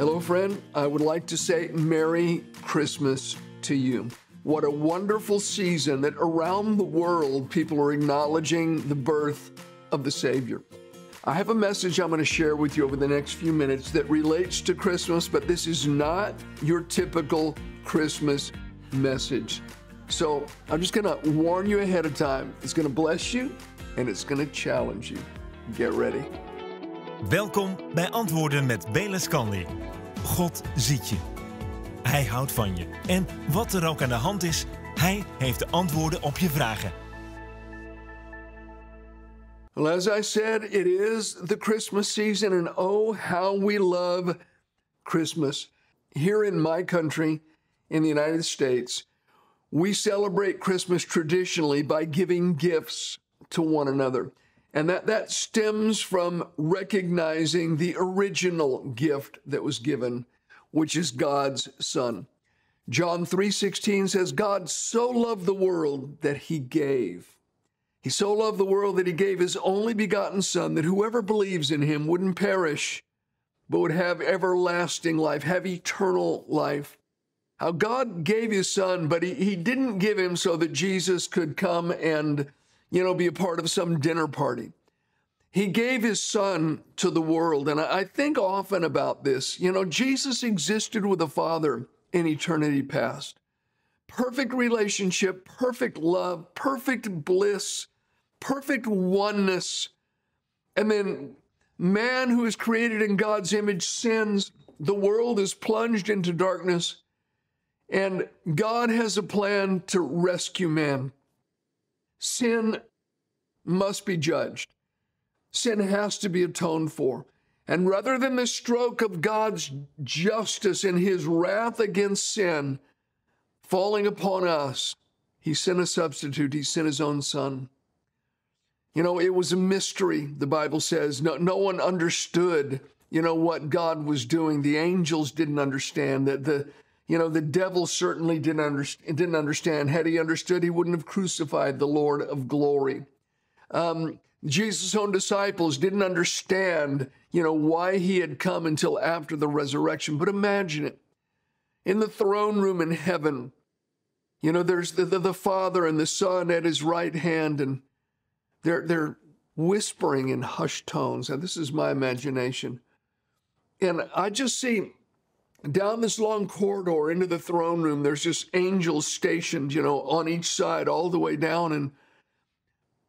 Hello, friend. I would like to say Merry Christmas to you. What a wonderful season that around the world people are acknowledging the birth of the Savior. I have a message I'm going to share with you over the next few minutes that relates to Christmas, but this is not your typical Christmas message. So I'm just going to warn you ahead of time. It's going to bless you and it's going to challenge you. Get ready. Welkom bij Antwoorden met Bayless Conley. God ziet je. Hij houdt van je. En wat er ook aan de hand is, hij heeft de antwoorden op je vragen. Well, as I said, it is the Christmas season, and oh, how we love Christmas. Here in my country, in the United States, we celebrate Christmas traditionally by giving gifts to one another. And that stems from recognizing the original gift that was given, which is God's Son. John 3:16 says, God so loved the world that he gave. He so loved the world that he gave his only begotten Son, that whoever believes in him wouldn't perish, but would have everlasting life, have eternal life. How God gave his Son, but he didn't give him so that Jesus could come and, be a part of some dinner party. He gave his Son to the world. And I think often about this. Jesus existed with the Father in eternity past. Perfect relationship, perfect love, perfect bliss, perfect oneness. And then man who is created in God's image sins. The world is plunged into darkness. And God has a plan to rescue man. Sin must be judged. Sin has to be atoned for. And rather than the stroke of God's justice and his wrath against sin falling upon us, he sent a substitute. He sent his own Son. It was a mystery, the Bible says. No one understood, what God was doing. The angels didn't understand. The devil certainly didn't understand. Had he understood, he wouldn't have crucified the Lord of glory. Jesus' own disciples didn't understand, why he had come until after the resurrection. But imagine it. In the throne room in heaven, there's the Father and the Son at his right hand, and they're whispering in hushed tones. Now, this is my imagination. And I just see down this long corridor into the throne room, there's just angels stationed, on each side all the way down. And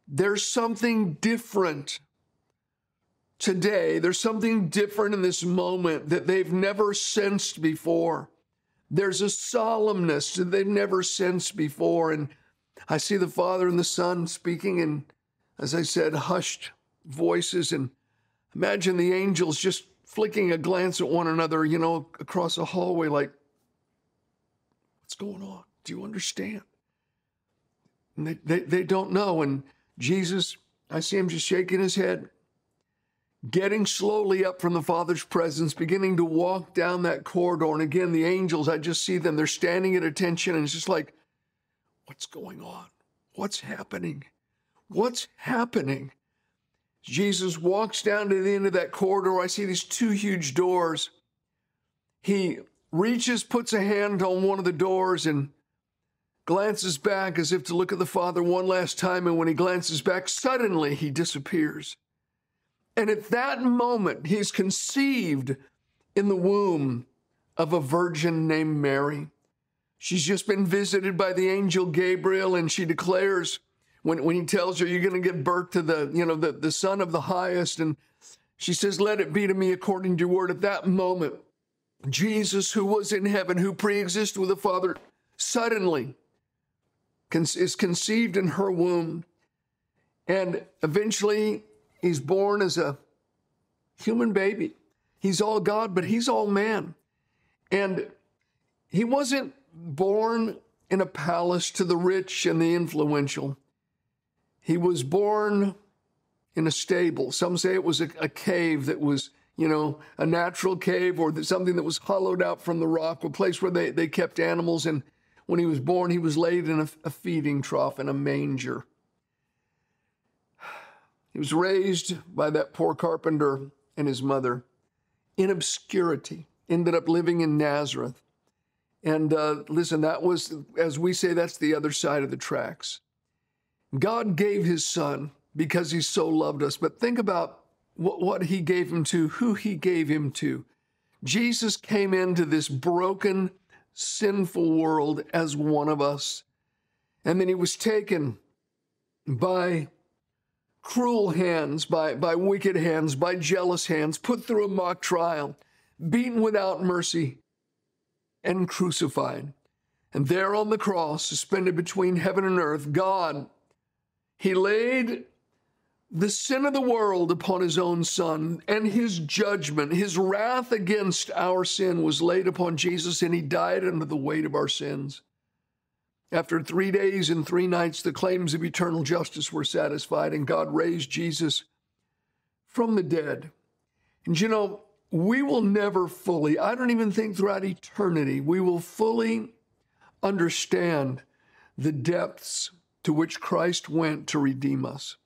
there's something different today. There's something different in this moment that they've never sensed before. There's a solemnness that they've never sensed before. And I see the Father and the Son speaking in, as I said, hushed voices. And imagine the angels just flicking a glance at one another, across a hallway like, what's going on? Do you understand? And they don't know. And Jesus, I see him just shaking his head, getting slowly up from the Father's presence, beginning to walk down that corridor. And again, the angels, I just see them. They're standing at attention. And it's just like, what's going on? What's happening? What's happening? Jesus walks down to the end of that corridor. I see these two huge doors. He reaches, puts a hand on one of the doors and glances back as if to look at the Father one last time. And when he glances back, suddenly he disappears. And at that moment, he's conceived in the womb of a virgin named Mary. She's just been visited by the angel Gabriel, and she declares, when he tells her, you're going to give birth to the Son of the Highest. And she says, let it be to me according to your word. At that moment, Jesus, who was in heaven, who pre-existed with the Father, suddenly is conceived in her womb. And eventually he's born as a human baby. He's all God, but he's all man. And he wasn't born in a palace to the rich and the influential. He was born in a stable. Some say it was a cave that was, a natural cave, or something that was hollowed out from the rock, a place where they kept animals. And when he was born, he was laid in a feeding trough in a manger. He was raised by that poor carpenter and his mother in obscurity. ended up living in Nazareth. And listen, that was, as we say, that's the other side of the tracks. God gave his son because he so loved us. But think about what he gave him to, who he gave him to. Jesus came into this broken, sinful world as one of us. And then he was taken by cruel hands, by wicked hands, by jealous hands, put through a mock trial, beaten without mercy, and crucified. And there on the cross, suspended between heaven and earth, God, he laid the sin of the world upon his own son, and his judgment, his wrath against our sin was laid upon Jesus, and he died under the weight of our sins. After 3 days and 3 nights, the claims of eternal justice were satisfied, and God raised Jesus from the dead. And you know, we will never fully, I don't even think throughout eternity, we will fully understand the depths to which Christ went to redeem us.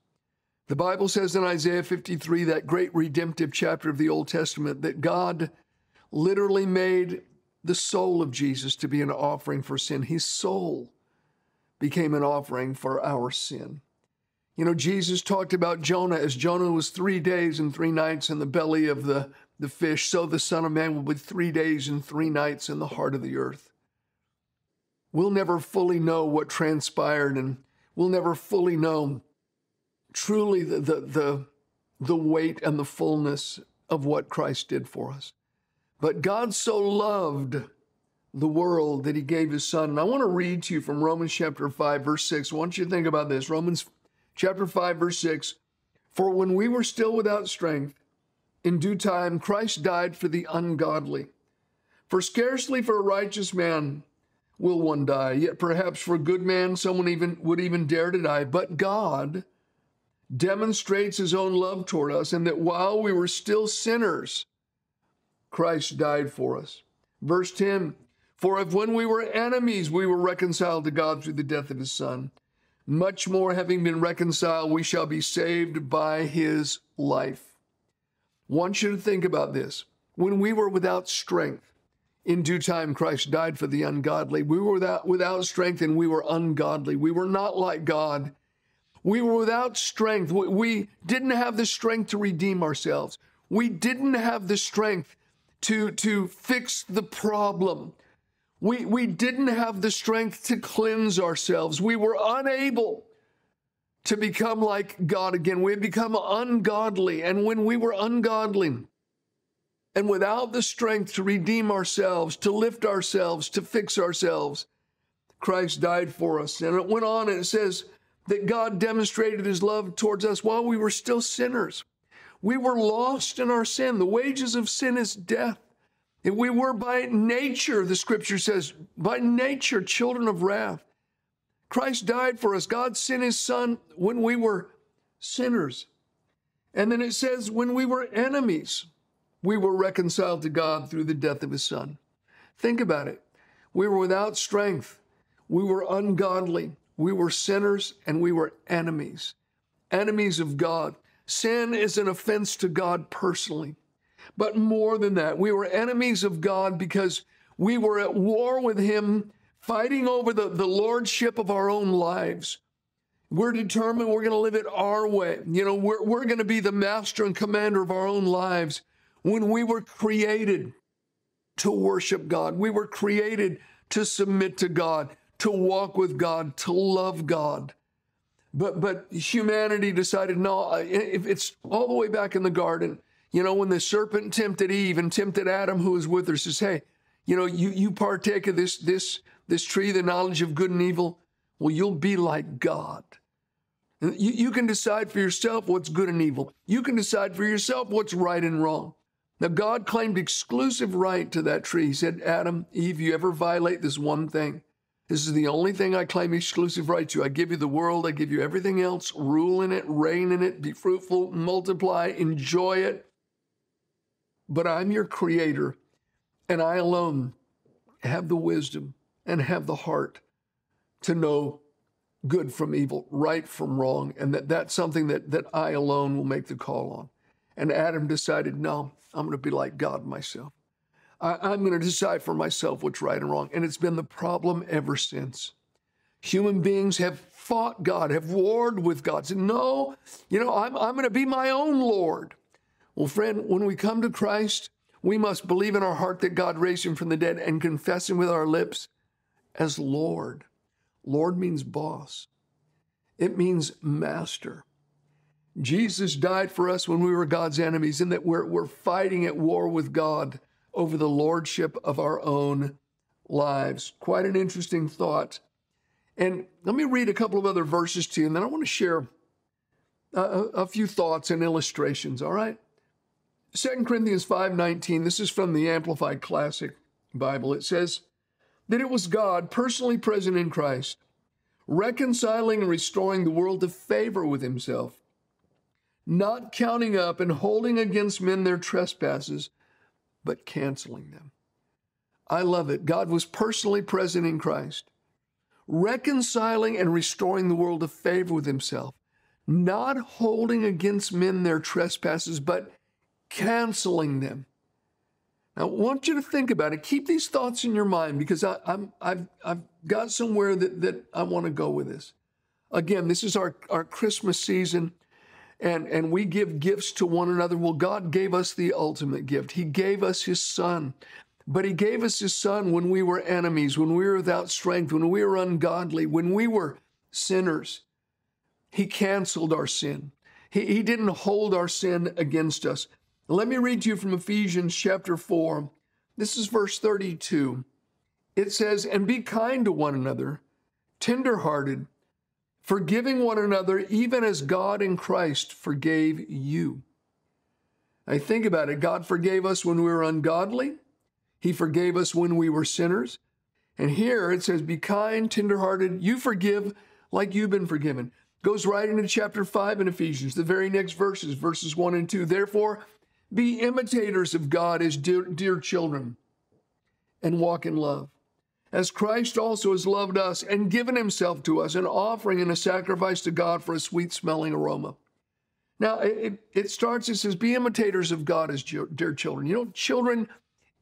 The Bible says in Isaiah 53, that great redemptive chapter of the Old Testament, that God literally made the soul of Jesus to be an offering for sin. His soul became an offering for our sin. You know, Jesus talked about Jonah, as Jonah was 3 days and 3 nights in the belly of the fish, so the Son of Man will be 3 days and 3 nights in the heart of the earth. We'll never fully know what transpired, and we'll never fully know truly the weight and the fullness of what Christ did for us. But God so loved the world that he gave his son. And I want to read to you from Romans chapter 5, verse 6. I want you to think about this. Romans chapter 5, verse 6. For when we were still without strength, in due time, Christ died for the ungodly. For scarcely for a righteous man will one die, yet perhaps for a good man someone would even dare to die. But God demonstrates his own love toward us, and that while we were still sinners, Christ died for us. Verse 10, for if when we were enemies, we were reconciled to God through the death of his son, much more having been reconciled, we shall be saved by his life. I want you to think about this. When we were without strength, in due time, Christ died for the ungodly. We were without strength, and we were ungodly. We were not like God. We were without strength. We didn't have the strength to redeem ourselves. We didn't have the strength to fix the problem. We didn't have the strength to cleanse ourselves. We were unable to become like God again. We had become ungodly. And when we were ungodly and without the strength to redeem ourselves, to lift ourselves, to fix ourselves, Christ died for us. And it went on and it says that God demonstrated his love towards us while we were still sinners. We were lost in our sin. The wages of sin is death. And we were by nature, the scripture says, by nature, children of wrath. Christ died for us. God sent his son when we were sinners. And then it says, when we were enemies, we were reconciled to God through the death of his son. Think about it. We were without strength. We were ungodly. We were sinners, and we were enemies. Enemies of God. Sin is an offense to God personally. But more than that, we were enemies of God because we were at war with him, fighting over the lordship of our own lives. We're determined we're going to live it our way. You know, we're going to be the master and commander of our own lives. When we were created to worship God, we were created to submit to God, to walk with God, to love God. But humanity decided, no, if it's all the way back in the garden, you know, when the serpent tempted Eve and tempted Adam, who was with her, says, hey, you know, you partake of this tree, the knowledge of good and evil, well, you'll be like God. You can decide for yourself what's good and evil. You can decide for yourself what's right and wrong. Now, God claimed exclusive right to that tree. He said, Adam, Eve, you ever violate this one thing, this is the only thing I claim exclusive right to. I give you the world. I give you everything else. Rule in it, reign in it, be fruitful, multiply, enjoy it. But I'm your creator, and I alone have the wisdom and have the heart to know good from evil, right from wrong, and that's something that I alone will make the call on. And Adam decided, no, I'm going to be like God myself. I'm going to decide for myself what's right and wrong. And it's been the problem ever since. Human beings have fought God, have warred with God, said, no, I'm going to be my own Lord. Well, friend, when we come to Christ, we must believe in our heart that God raised him from the dead and confess him with our lips as Lord. Lord means boss. It means master. Jesus died for us when we were God's enemies, and that we're fighting at war with God over the lordship of our own lives. Quite an interesting thought. And let me read a couple of other verses to you, and then I want to share a few thoughts and illustrations, all right? 2 Corinthians 5:19, this is from the Amplified Classic Bible. It says that it was God personally present in Christ, reconciling and restoring the world to favor with himself, not counting up and holding against men their trespasses, but canceling them. I love it. God was personally present in Christ, reconciling and restoring the world to favor with himself, not holding against men their trespasses, but canceling them. Now, I want you to think about it. Keep these thoughts in your mind, because I've got somewhere that I want to go with this. Again, this is our Christmas season, and we give gifts to one another. Well, God gave us the ultimate gift. He gave us his son. But he gave us his son when we were enemies, when we were without strength, when we were ungodly, when we were sinners. He canceled our sin. He didn't hold our sin against us. Let me read to you from Ephesians chapter 4. This is verse 32. It says, and be kind to one another, tenderhearted, forgiving one another, even as God in Christ forgave you. Now think about it. God forgave us when we were ungodly. He forgave us when we were sinners. And here it says, be kind, tenderhearted. You forgive like you've been forgiven. Goes right into chapter 5 in Ephesians, the very next verses 1 and 2. Therefore, be imitators of God as dear children, and walk in love, as Christ also has loved us and given himself to us, an offering and a sacrifice to God for a sweet-smelling aroma. Now, it starts, it says, be imitators of God as dear children. Children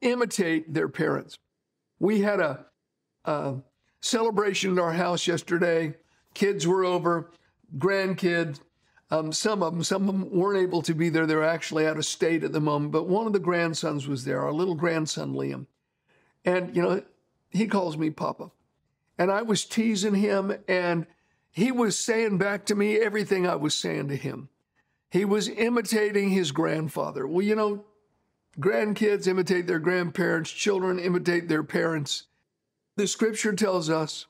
imitate their parents. We had a celebration in our house yesterday. Kids were over, grandkids. Some of them weren't able to be there. They're actually out of state at the moment. But one of the grandsons was there, our little grandson, Liam. And, he calls me Papa. And I was teasing him, and he was saying back to me everything I was saying to him. He was imitating his grandfather. Well, grandkids imitate their grandparents. Children imitate their parents. The scripture tells us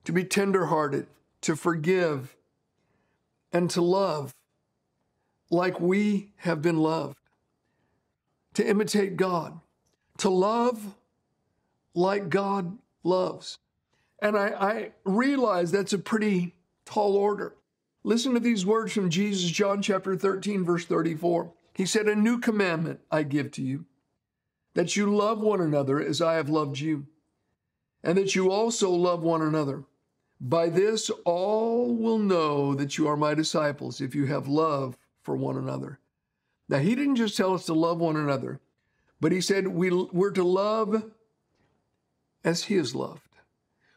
to be tenderhearted, to forgive, and to love like we have been loved. To imitate God. To love like God loves. And I realize that's a pretty tall order. Listen to these words from Jesus, John chapter 13, verse 34. He said, a new commandment I give to you, that you love one another as I have loved you, and that you also love one another. By this, all will know that you are my disciples, if you have love for one another. Now, he didn't just tell us to love one another, but he said we're to love as he is loved.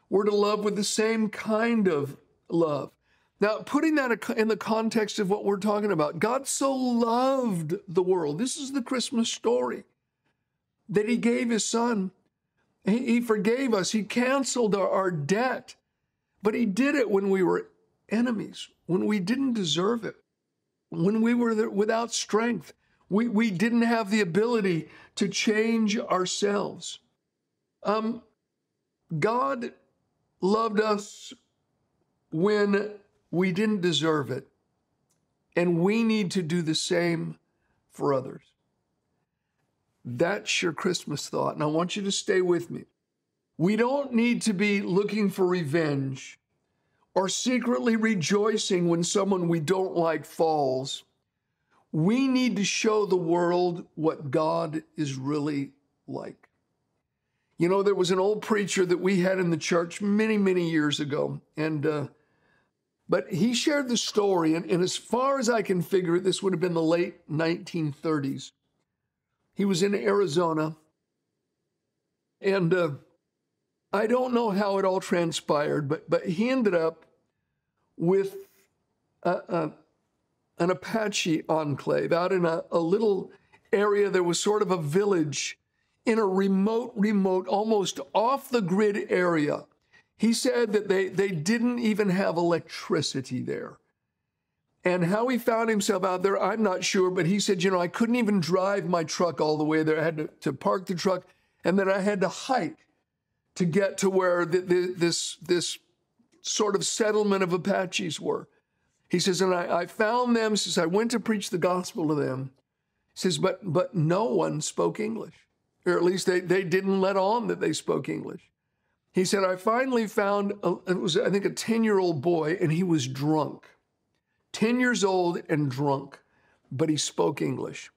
We're to love with the same kind of love. Now, putting that in the context of what we're talking about, God so loved the world. This is the Christmas story, that he gave his son. He forgave us. He canceled our debt. But he did it when we were enemies, when we didn't deserve it, when we were without strength. We didn't have the ability to change ourselves. God loved us when we didn't deserve it, and we need to do the same for others. That's your Christmas thought, and I want you to stay with me. We don't need to be looking for revenge or secretly rejoicing when someone we don't like falls. We need to show the world what God is really like. There was an old preacher that we had in the church many, many years ago, but he shared the story, and as far as I can figure it, this would have been the late 1930s. He was in Arizona, And I don't know how it all transpired, but he ended up with an Apache enclave out in a little area. There was sort of a village in a remote, almost off-the-grid area. He said that they didn't even have electricity there. And how he found himself out there, I'm not sure, but he said, I couldn't even drive my truck all the way there. I had to park the truck, and then I had to hike to get to where this sort of settlement of Apaches were. He says, and I found them, says, I went to preach the gospel to them. He says, but no one spoke English, or at least they didn't let on that they spoke English. He said, I finally found, it was, I think, a 10-year-old boy, and he was drunk. 10 years old and drunk, but he spoke English.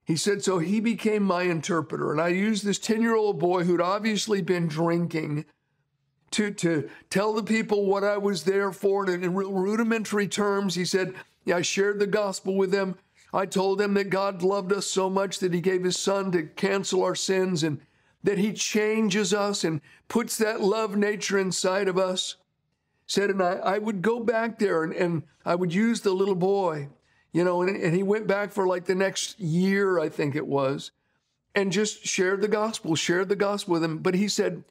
He said, so he became my interpreter. And I used this 10-year-old boy who'd obviously been drinking to tell the people what I was there for. And in real rudimentary terms, he said, I shared the gospel with them. I told them that God loved us so much that he gave his son to cancel our sins, and that he changes us and puts that love nature inside of us. Said, and I would go back there and I would use the little boy, and he went back for like the next year, I think it was, and just shared the gospel with him. But he said,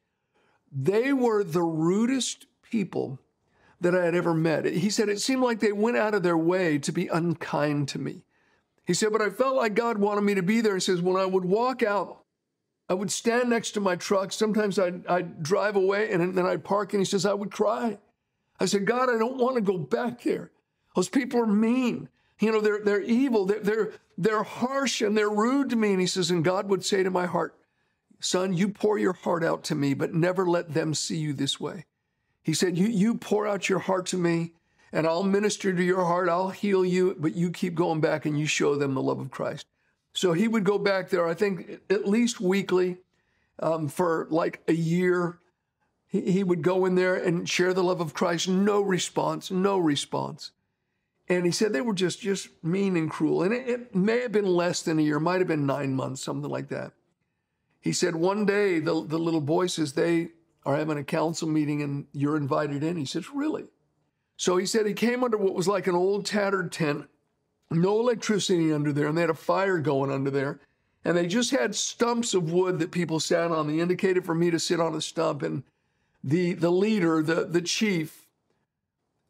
they were the rudest people that I had ever met. He said, it seemed like they went out of their way to be unkind to me. He said, but I felt like God wanted me to be there. He says, when I would walk out, I would stand next to my truck. Sometimes I'd drive away and then I'd park, and he says, I would cry. I said, God, I don't want to go back there. Those people are mean. They're evil. They're harsh and they're rude to me. And he says, and God would say to my heart, son, you pour your heart out to me, but never let them see you this way. He said, you pour out your heart to me, and I'll minister to your heart. I'll heal you, but you keep going back and you show them the love of Christ. So he would go back there, I think, at least weekly for like a year. He would go in there and share the love of Christ. No response. And he said they were just mean and cruel. And it may have been less than a year, might have been 9 months, something like that. He said one day the little boy says, they are having a council meeting and you're invited in. He says, really? So he said he came under what was like an old tattered tent, no electricity under there, and they had a fire going under there. And they just had stumps of wood that people sat on. They indicated for me to sit on a stump, and the leader, the chief,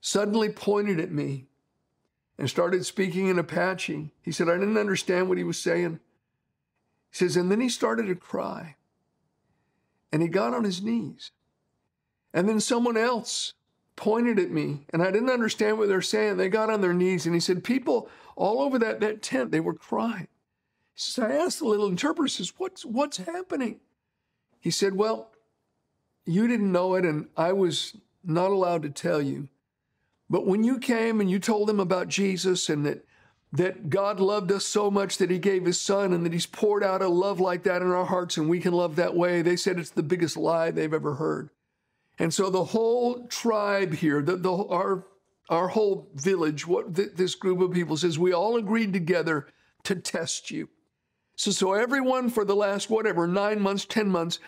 suddenly pointed at me and started speaking in Apache. He said, I didn't understand what he was saying. He says, and then he started to cry. And he got on his knees. And then someone else pointed at me, and I didn't understand what they're saying. They got on their knees, and he said, people all over that tent, they were crying. He says, I asked the little interpreter, says, what's happening? He said, well, you didn't know it, and I was not allowed to tell you. But when you came and you told them about Jesus and that God loved us so much that he gave his son, and that he's poured out a love like that in our hearts and we can love that way, they said it's the biggest lie they've ever heard. And so the whole tribe here, our whole village, this group of people says, we all agreed together to test you. So everyone for the last, 9 months, 10 months,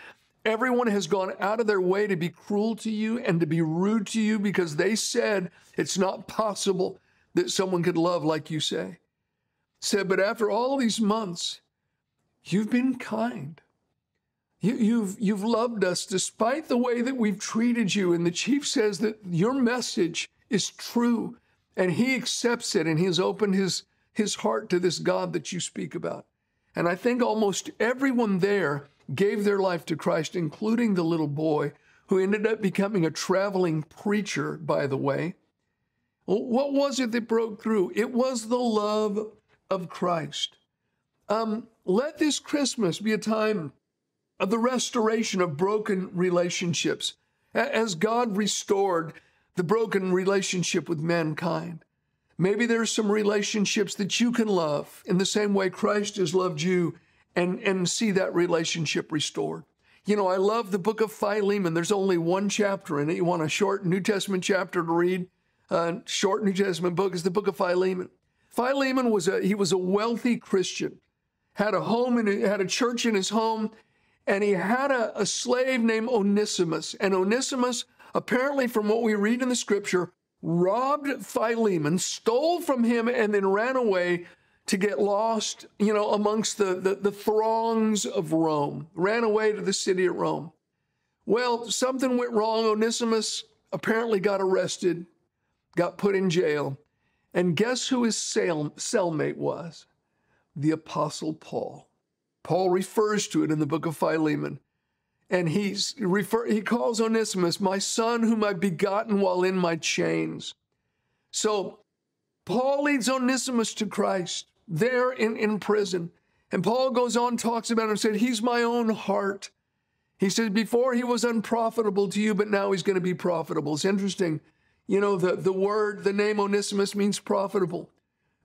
everyone has gone out of their way to be cruel to you and to be rude to you because they said it's not possible that someone could love like you say. Said, but after all these months, you've been kind. You've loved us despite the way that we've treated you. And the chief says that your message is true, and he accepts it, and he has opened his heart to this God that you speak about. And I think almost everyone there gave their life to Christ, including the little boy, who ended up becoming a traveling preacher, by the way. Well, what was it that broke through? It was the love of Christ. Let this Christmas be a time of the restoration of broken relationships, as God restored the broken relationship with mankind. Maybe there's some relationships that you can love in the same way Christ has loved you, and see that relationship restored. I love the book of Philemon. There's only one chapter in it. You want a short New Testament chapter to read? Short New Testament book is the book of Philemon. Philemon was a wealthy Christian, had a home and had a church in his home, And he had a slave named Onesimus. And Onesimus, apparently from what we read in the scripture, robbed Philemon, stole from him, and then ran away to get lost, amongst the throngs of Rome. Ran away to the city of Rome. Well, something went wrong. Onesimus apparently got arrested, got put in jail. And guess who his cellmate was? The Apostle Paul. Paul refers to it in the book of Philemon. And he calls Onesimus, my son whom I've begotten while in my chains. So Paul leads Onesimus to Christ there in prison. And Paul goes on, talks about him, and said, he's my own heart. He said, before he was unprofitable to you, but now he's going to be profitable. It's interesting. The name Onesimus means profitable.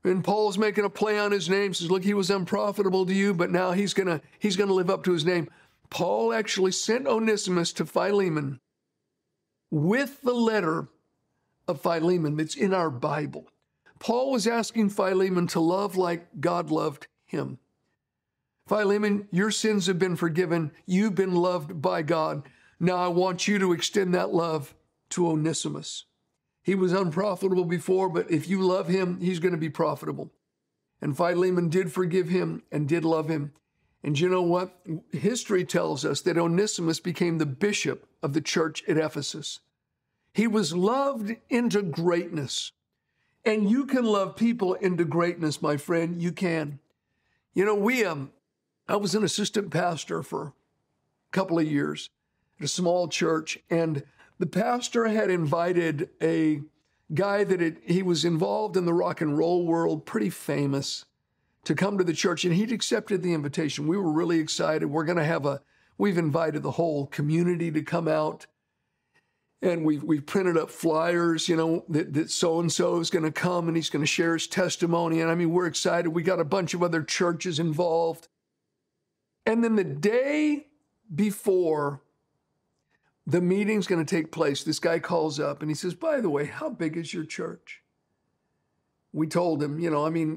And Paul's making a play on his name. Says, look, he was unprofitable to you, but now he's gonna live up to his name. Paul actually sent Onesimus to Philemon with the letter of Philemon that's in our Bible. Paul was asking Philemon to love like God loved him. Philemon, your sins have been forgiven. You've been loved by God. Now I want you to extend that love to Onesimus. He was unprofitable before, but if you love him, he's going to be profitable. And Philemon did forgive him and did love him. And you know what? History tells us that Onesimus became the bishop of the church at Ephesus. He was loved into greatness. And you can love people into greatness, my friend. You can. I was an assistant pastor for a couple of years at a small church, and the pastor had invited a guy he was involved in the rock and roll world, pretty famous, to come to the church, and he'd accepted the invitation. We were really excited. We've invited the whole community to come out, and we've printed up flyers, that so-and-so is going to come and he's going to share his testimony. And we're excited. We got a bunch of other churches involved. And then the day before the meeting's going to take place, this guy calls up and he says, by the way, how big is your church? We told him,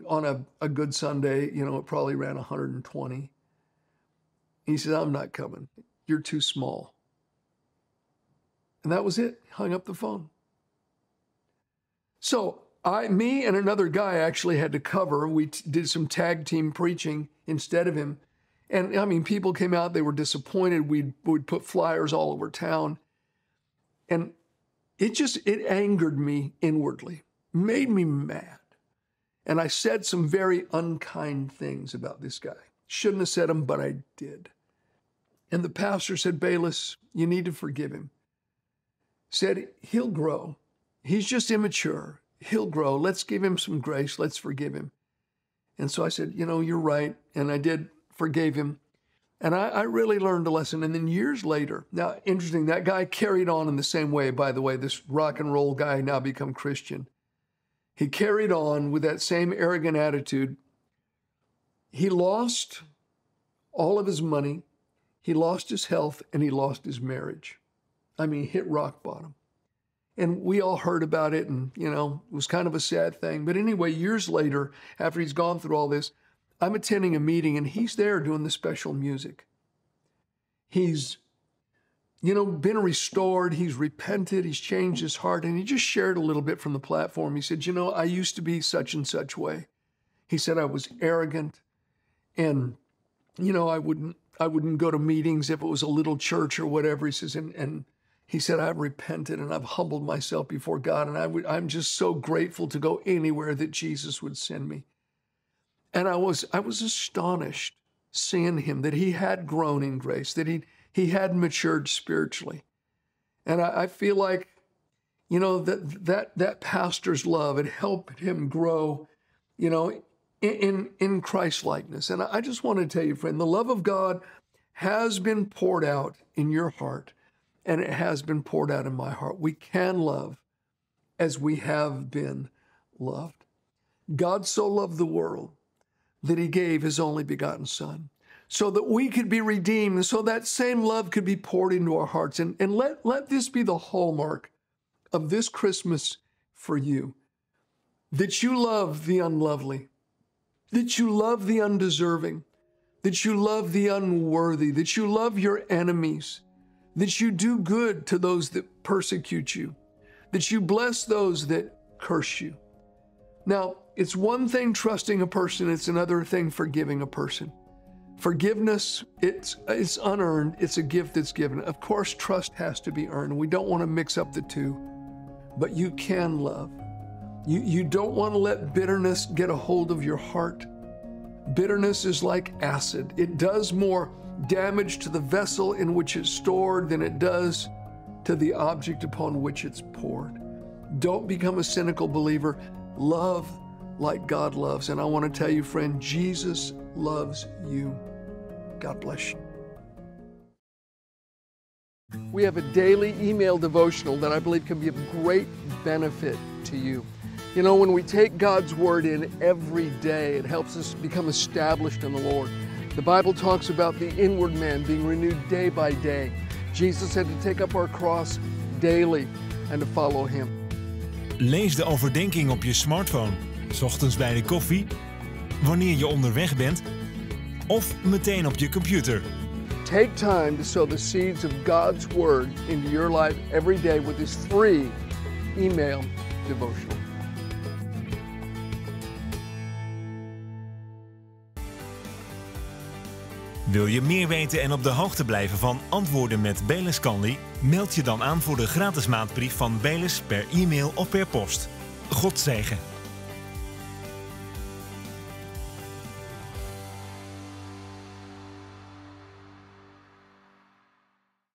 on a good Sunday, it probably ran 120. He said, I'm not coming. You're too small. And that was it. Hung up the phone. So me and another guy actually had to cover. We did some tag team preaching instead of him. And people came out, they were disappointed. We'd put flyers all over town. And it angered me inwardly, made me mad. And I said some very unkind things about this guy. Shouldn't have said them, but I did. And the pastor said, Bayless, you need to forgive him. Said, he'll grow. He's just immature. He'll grow. Let's give him some grace. Let's forgive him. And so I said, you're right. And I did. Forgave him. And I really learned a lesson. And then years later, now interesting, that guy carried on in the same way, by the way, this rock and roll guy now become Christian. He carried on with that same arrogant attitude. He lost all of his money. He lost his health and he lost his marriage. He hit rock bottom. And we all heard about it and, it was kind of a sad thing. But anyway, years later, after he's gone through all this, I'm attending a meeting and he's there doing the special music. He's, been restored. He's repented. He's changed his heart. And he just shared a little bit from the platform. He said, I used to be such and such way. He said, I was arrogant and, I wouldn't go to meetings if it was a little church or whatever. He says, and he said, I've repented and I've humbled myself before God. And I'm just so grateful to go anywhere that Jesus would send me. And I was astonished seeing him, that he had grown in grace, that he had matured spiritually. And I feel like, that pastor's love had helped him grow, in Christ-likeness. And I just want to tell you, friend, the love of God has been poured out in your heart, and it has been poured out in my heart. We can love as we have been loved. God so loved the world that he gave his only begotten Son, so that we could be redeemed, and so that same love could be poured into our hearts. And let this be the hallmark of this Christmas for you, that you love the unlovely, that you love the undeserving, that you love the unworthy, that you love your enemies, that you do good to those that persecute you, that you bless those that curse you. Now, it's one thing trusting a person, it's another thing forgiving a person. Forgiveness, it's unearned, it's a gift that's given. Of course, trust has to be earned. We don't want to mix up the two, but you can love. You don't want to let bitterness get a hold of your heart. Bitterness is like acid. It does more damage to the vessel in which it's stored than it does to the object upon which it's poured. Don't become a cynical believer. Love like God loves. And I want to tell you, friend, Jesus loves you. God bless you. We have a daily email devotional that I believe can be of great benefit to you. You know, when we take God's Word in every day, it helps us become established in the Lord. The Bible talks about the inward man being renewed day by day. Jesus had to take up our cross daily and to follow Him. Lees de overdenking op je smartphone, 's ochtends bij de koffie, wanneer je onderweg bent of meteen op je computer. Take time to sow the seeds of God's Word into your life every day with this free email devotional. Wil je meer weten en op de hoogte blijven van Antwoorden met Bayless Conley? Meld je dan aan voor de gratis maandbrief van Bayless per e-mail of per post. God zegen.